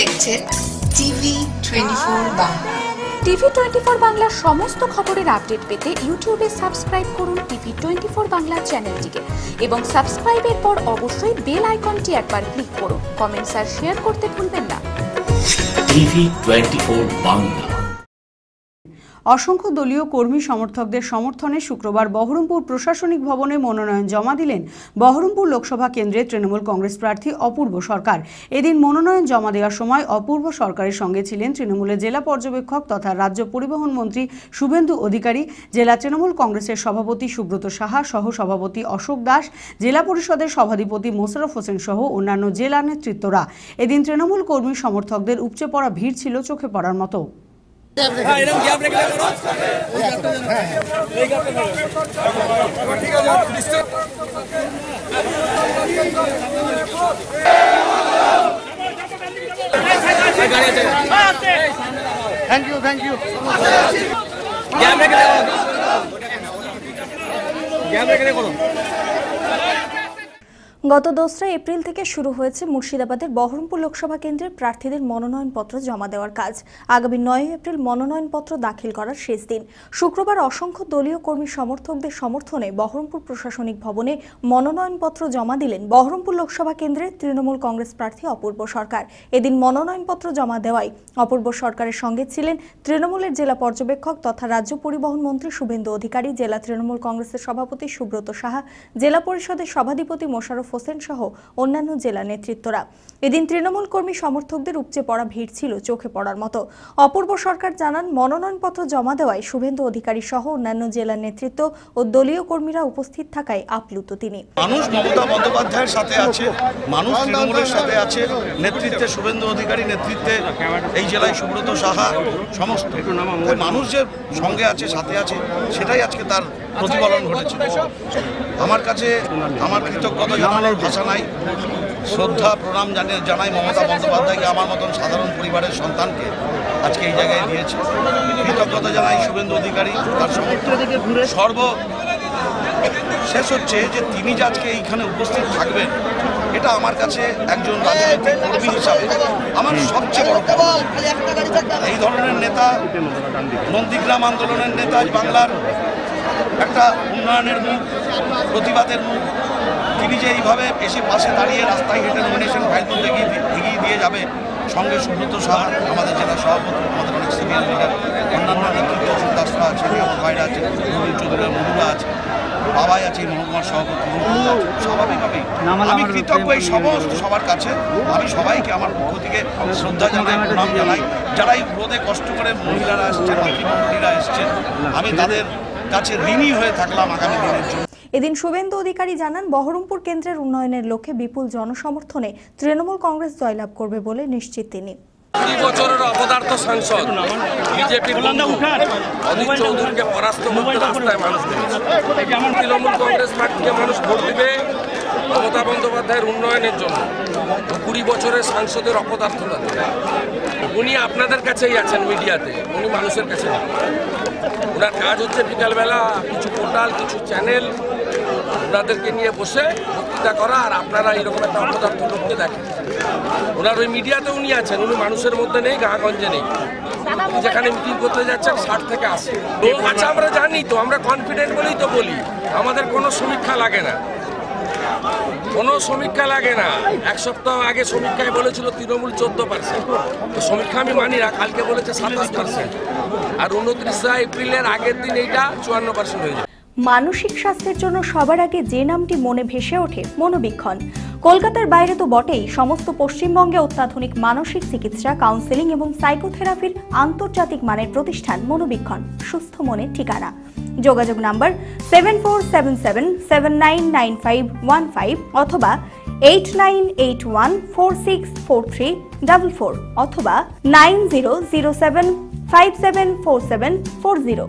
দেখছেন TV 24 Bangla. TV 24 বাংলার সমস্ত খবরের আপডেট পেতে ইউটিউবে সাবস্ক্রাইব করুন টিভি 24 বাংলা চ্যানেলটিকে এবং সাবস্ক্রাইবের পর অবশ্যই বেল আইকনটি একবার ক্লিক করুন। কমেন্টস আর শেয়ার করতে ভুলবেন না। টিভি 24 বাংলা। অসংখ্য দলীয় কর্মী সমর্থকদের সমর্থনে শুক্রবার বহরমপুর প্রশাসনিক ভবনে মনোনয়ন জমা দিলেন বহরমপুর লোকসভা কেন্দ্রের তৃণমূল কংগ্রেস প্রার্থী অপূর্ব সরকার। এদিন মনোনয়ন জমা দেওয়ার সময় অপূর্ব সরকারের সঙ্গে ছিলেন তৃণমূলের জেলা পর্যবেক্ষক তথা রাজ্য পরিবহন মন্ত্রী শুভেন্দু অধিকারী, জেলা তৃণমূল কংগ্রেসের সভাপতি সুব্রত সাহা, সহ সভাপতি অশোক দাস, জেলা পরিষদের সভাধিপতি মোশাররফ হোসেন সহ অন্যান্য জেলা নেতৃত্বরা। এদিন তৃণমূল কর্মী সমর্থকদের উপচে পড়া ভিড় ছিল চোখে পড়ার মতো। Thank you. গত 2রা এপ্রিল থেকে শুরু হয়েছে মুর্শিদাবাদের বহরমপুর লোকসভা কেন্দ্রের প্রার্থীদের মনোনয়নপত্র জমা দেওয়ার কাজ। আগামী 9 এপ্রিল মনোনয়নপত্র দাখিল করার শেষ দিন। শুক্রবার অসংখ্য দলীয় কর্মী সমর্থকদের সমর্থনে বহরমপুর প্রশাসনিক ভবনে মনোনয়নপত্র জমা দিলেন বহরমপুর লোকসভা কেন্দ্রের তৃণমূল কংগ্রেস প্রার্থী অপূর্ব সরকার। এদিন মনোনয়নপত্র জমা দেওয়ায় অপূর্ব সরকারের সঙ্গে ছিলেন তৃণমূলের জেলা পর্যবেক্ষক তথা রাজ্য পরিবহন মন্ত্রী শুভেন্দু অধিকারী, জেলা তৃণমূল কংগ্রেসের সভাপতি সুব্রত সাহা, জেলা পরিষদের সভাধিপতি মোশাররফ হোসেন সহ অন্যান্য জেলা নেতৃত্বরা। এদিন তৃণমূল কর্মী সমর্থকদের উপচে পড়া ভিড় ছিল চোখে পড়ার মতো। অপূর্ব সরকার জানান, মনোনয়নপত্র জমা দেওয়ায় শুভেন্দু অধিকারী সহ অন্যান্য জেলা নেতৃত্ব ও দলীয় কর্মীরা উপস্থিত থাকায় আপ্লুত তিনি। মানুষ মমতা বন্দ্যোপাধ্যায়ের সাথে আছে, মানুষ তৃণমূলের সাথে আছে, নেতৃত্বে শুভেন্দু অধিকারী, নেতৃত্বে এই জেলায় সুব্রত সাহা, সমস্ত মানুষ যে সঙ্গে আছে, সাথে আছে, সেটাই আজকে তার প্রতিফলন ঘটেছে। আমার কাছে আমার কৃতজ্ঞতা জানানোর ভাষা নাই। শ্রদ্ধা প্রণাম জানাই মমতা বন্দ্যোপাধ্যায়কে, আমার মতন সাধারণ পরিবারের সন্তানকে আজকে এই জায়গায় দিয়েছে। কৃতজ্ঞতা জানাই শুভেন্দু অধিকারী, তার শেষ হচ্ছে যে তিনি যে আজকে এইখানে উপস্থিত থাকবেন, এটা আমার কাছে একজন রাজনৈতিক কর্মী হিসাবে আমার সবচেয়ে বড় পাওয়া। এই ধরনের নেতা, নন্দীগ্রাম আন্দোলনের নেতা, বাংলার একটা উন্নয়নের মুখ, প্রতিবাদের মুখ, তিনি যে এইভাবে এসে পাশে দাঁড়িয়ে রাস্তায় হেঁটে নমিনেশন ফাইল তুলতে এগিয়ে দিয়ে যাবে, সঙ্গে সুব্রত সাহা আমাদের জেলা সভাপতি, আমাদের অনেক সিনিয়র লিডার, অন্যান্য নেতৃত্ব দাসরা আছে, আমার ভাইরা আছে, নবীন চৌধুরী মহুরা আছে, বাবাই আছে, মহকুমার সভাপতি। স্বাভাবিকভাবেই আমি কৃতজ্ঞ এই সমস্ত সবার কাছে। আমি সবাইকে আমার পক্ষ থেকে শ্রদ্ধা জানাই, প্রণাম জানাই। যারা এই রোদে কষ্ট করে মহিলারা এসছেন, মাতৃমণ্ডলীরা এসছেন, আমি তাদের কাছে ঋণী হয়ে থাকলাম আগামী দিনের জন্য। এদিন শুভেন্দু অধিকারী জানান, বহরমপুর কেন্দ্রের উন্নয়নের লক্ষ্যে বিপুল জনসমর্থনে তৃণমূল কংগ্রেস জয়লাভ করবে বলে নিশ্চিত তিনি। 20 বছরের অপদার্থ সাংসদ বিজেপির অধীর চৌধুরীকে পরাস্ত করতে রাস্তায় মানুষ তৃণমূল কংগ্রেস পার্টিকে মানুষ ভোট দেবে মমতা বন্দ্যোপাধ্যায়ের উন্নয়নের জন্য। 20 বছরের সাংসদের অপদার্থতা, উনি আপনাদের কাছেই আছেন মিডিয়াতে, উনি মানুষের কাছে নেই। ওনার কাজ হচ্ছে বিকালবেলা কিছু পোর্টাল, কিছু চ্যানেল, ওনাদেরকে নিয়ে বসে বক্তৃতা করা, আর আপনারা এইরকম একটা অপদার্থ লোককে দেখেন। ওনার ওই মিডিয়াতে উনি আছেন, উনি মানুষের মধ্যে নেই, গাঁগঞ্জে নেই। যেখানে মিটিং করতে যাচ্ছেন 60 থেকে 80 লোক আছে, আমরা জানি তো, আমরা কনফিডেন্ট বলেই তো বলি। আমাদের কোনো সমীক্ষা লাগে না, কোনো সমীক্ষা লাগে না। 1 সপ্তাহ আগে সমীক্ষায় বলেছিল তৃণমূল 14%, তো সমীক্ষা আমি মানি না। কালকে বলেছে 27%, আর 29 এপ্রিলের আগের দিন এইটা 54% হয়ে যায়। মানসিক স্বাস্থ্যের জন্য সবার আগে যে নামটি মনে ভেসে ওঠে, মনোবীক্ষণ। কলকাতার বাইরে তো বটেই, সমস্ত পশ্চিমবঙ্গে অত্যাধুনিক মানসিক চিকিৎসা, কাউন্সেলিং এবং সাইকোথেরাপির আন্তর্জাতিক মানের প্রতিষ্ঠান মনোবীক্ষণ, সুস্থ মনের ঠিকানা। যোগাযোগ নাম্বার 7477799515 অথবা 8981464344 অথবা 9007574740।